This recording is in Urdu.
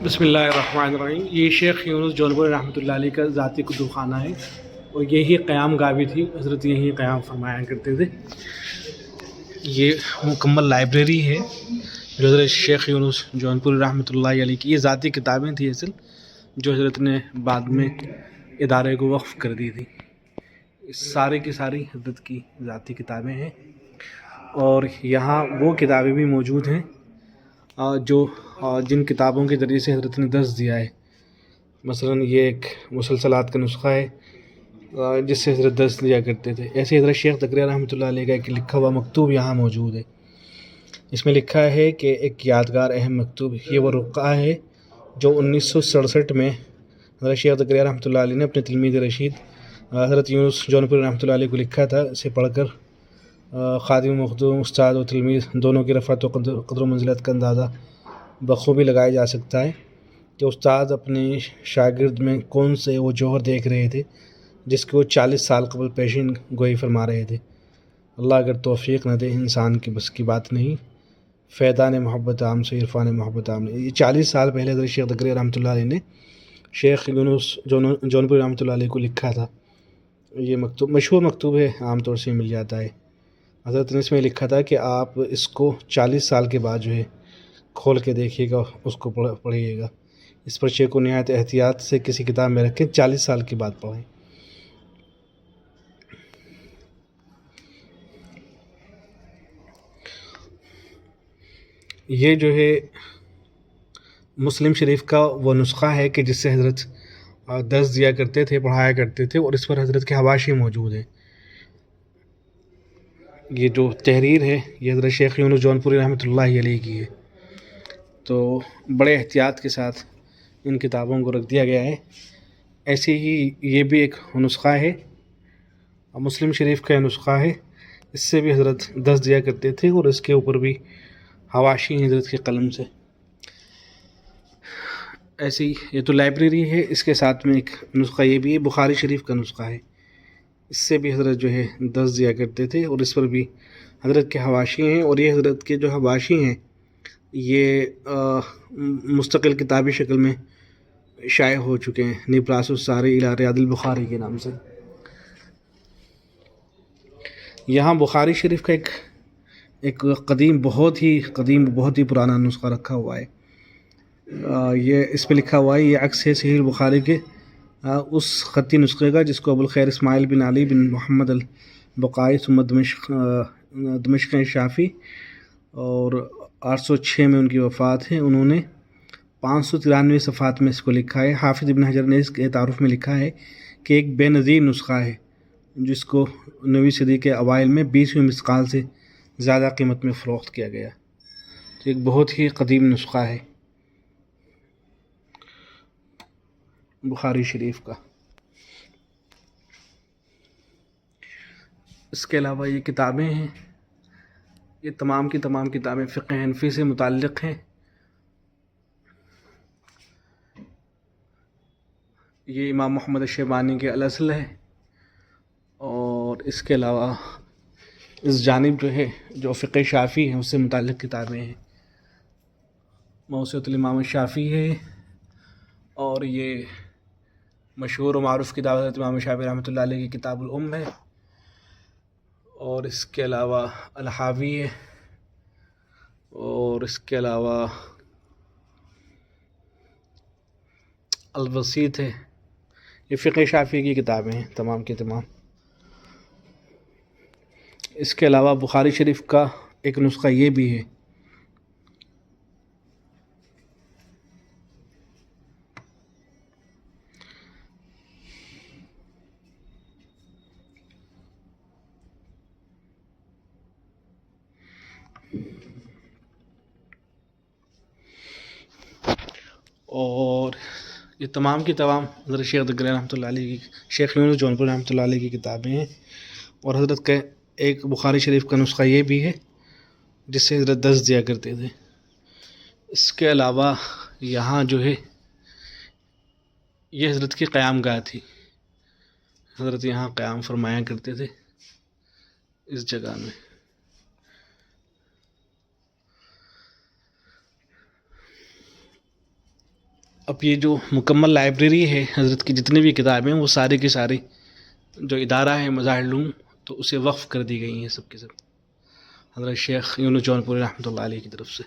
بسم اللہ الرحمن الرحیم۔ یہ شیخ یونس جونپور رحمۃ اللہ علیہ کا ذاتی کتب خانہ ہے اور یہی قیام گاہ بھی تھی، حضرت یہی قیام فرمایا کرتے تھے۔ یہ مکمل لائبریری ہے جو حضرت شیخ یونس جونپور رحمۃ اللہ علیہ کی یہ ذاتی کتابیں تھیں اصل، جو حضرت نے بعد میں ادارے کو وقف کر دی تھی۔ سارے کی ساری حضرت کی ذاتی کتابیں ہیں اور یہاں وہ کتابیں بھی موجود ہیں جو جن کتابوں کے ذریعے سے حضرت نے درس دیا ہے۔ مثلاً یہ ایک مسلسلات کا نسخہ ہے جس سے حضرت درس دیا کرتے تھے۔ ایسے حضرت شیخ تقریہ رحمۃ اللہ علیہ کا ایک لکھا ہوا مکتوب یہاں موجود ہے۔ اس میں لکھا ہے کہ ایک یادگار اہم مکتوب، یہ وہ رقعہ ہے جو 1967 میں حضرت شیخ تقریہ رحمۃ اللہ علیہ نے اپنے تلمید رشید حضرت یونس جونپور رحمۃ اللہ علیہ کو لکھا تھا۔ اسے پڑھ کر خادم مخدوم، استاد و تلمید دونوں کی رفعت و قدر و منزلت کا اندازہ بخوبی لگایا جا سکتا ہے کہ استاد اپنے شاگرد میں کون سے وہ جوہر دیکھ رہے تھے جس کو وہ 40 سال قبل پیشین گوئی فرما رہے تھے۔ اللہ اگر توفیق نہ دے، انسان کی بس کی بات نہیں، فیضان محبت عام سے عرفان محبت عام نہیں۔ یہ 40 سال پہلے حضرت شیخ تقریہ رحمۃ اللہ علیہ نے شیخ یونس جونپور رحمۃ اللہ علیہ کو لکھا تھا۔ یہ مکتوب مشہور مکتوب ہے، عام طور سے مل جاتا ہے۔ حضرت نے اس میں لکھا تھا کہ آپ اس کو 40 سال کے بعد جو ہے کھول کے دیکھیے گا، اس کو پڑھیے گا۔ اس پرچے کو نہایت احتیاط سے کسی کتاب میں رکھیں، 40 سال کے بعد پڑھیں۔ یہ جو ہے مسلم شریف کا وہ نسخہ ہے کہ جس سے حضرت درس دیا کرتے تھے، پڑھایا کرتے تھے، اور اس پر حضرت کے حواشی موجود ہیں۔ یہ جو تحریر ہے یہ حضرت شیخ یونس جونپوری رحمۃ اللہ علیہ کی ہے، تو بڑے احتیاط کے ساتھ ان کتابوں کو رکھ دیا گیا ہے۔ ایسے ہی یہ بھی ایک نسخہ ہے، مسلم شریف کا نسخہ ہے، اس سے بھی حضرت درس دیا کرتے تھے اور اس کے اوپر بھی حواشی ہیں حضرت کے قلم سے۔ ایسی یہ تو لائبریری ہے، اس کے ساتھ میں ایک نسخہ یہ بھی ہے، بخاری شریف کا نسخہ ہے، اس سے بھی حضرت جو ہے درس دیا کرتے تھے اور اس پر بھی حضرت کے حواشی ہیں۔ اور یہ حضرت کے جو حواشی ہیں یہ مستقل کتابی شکل میں شائع ہو چکے ہیں، نبراس الساری الی ریاض البخاری کے نام سے۔ یہاں بخاری شریف کا ایک قدیم بہت ہی پرانا نسخہ رکھا ہوا ہے۔ یہ اس پہ لکھا ہوا ہے، یہ عکس ہے صحیح بخاری کے اس خطی نسخے کا جس کو ابوالخیر اسماعیل بن علی بن محمد البقائی ثم دمشق شافی اور 806 میں ان کی وفات ہے۔ انہوں نے 593 صفحات میں اس کو لکھا ہے۔ حافظ ابن حجر نے اس کے تعارف میں لکھا ہے کہ ایک بے نظیر نسخہ ہے جس کو 9ویں صدی کے اوائل میں 20ویں مثقال سے زیادہ قیمت میں فروخت کیا گیا، تو ایک بہت ہی قدیم نسخہ ہے بخاری شریف کا۔ اس کے علاوہ یہ کتابیں ہیں، یہ تمام کی تمام کتابیں فقہ حنفی سے متعلق ہیں۔ یہ امام محمد الشیبانی کے الاصل ہے، اور اس کے علاوہ اس جانب جو ہے جو فقہ شافی ہے اس سے متعلق کتابیں ہیں، موسوعۃ الامام الشافعی ہے، اور یہ مشہور و معروف کتاب حضرت امام شافعی رحمۃ اللہ علیہ کی کتاب الام ہے، اور اس کے علاوہ الحاوی ہے، اور اس کے علاوہ الوسیط ہے۔ یہ فقہ شافعی کی کتابیں ہیں تمام کی تمام۔ اس کے علاوہ بخاری شریف کا ایک نسخہ یہ بھی ہے۔ اور یہ تمام کی تمام حضرت شیخ تقریہ رحمۃ اللہ علیہ کی، شیخ یونس جونپور رحمۃ اللہ علیہ کی کتابیں ہیں، اور حضرت کا ایک بخاری شریف کا نسخہ یہ بھی ہے جس سے حضرت درس دیا کرتے تھے۔ اس کے علاوہ یہاں جو ہے یہ حضرت کی قیام گاہ تھی، حضرت یہاں قیام فرمایا کرتے تھے اس جگہ میں۔ اب یہ جو مکمل لائبریری ہے حضرت کی جتنی بھی کتابیں ہیں وہ ساری کی ساری جو ادارہ ہے مظاہر العلوم تو اسے وقف کر دی گئی ہیں سب کے سب حضرت شیخ یونس جونپوری رحمۃ اللہ علیہ کی طرف سے.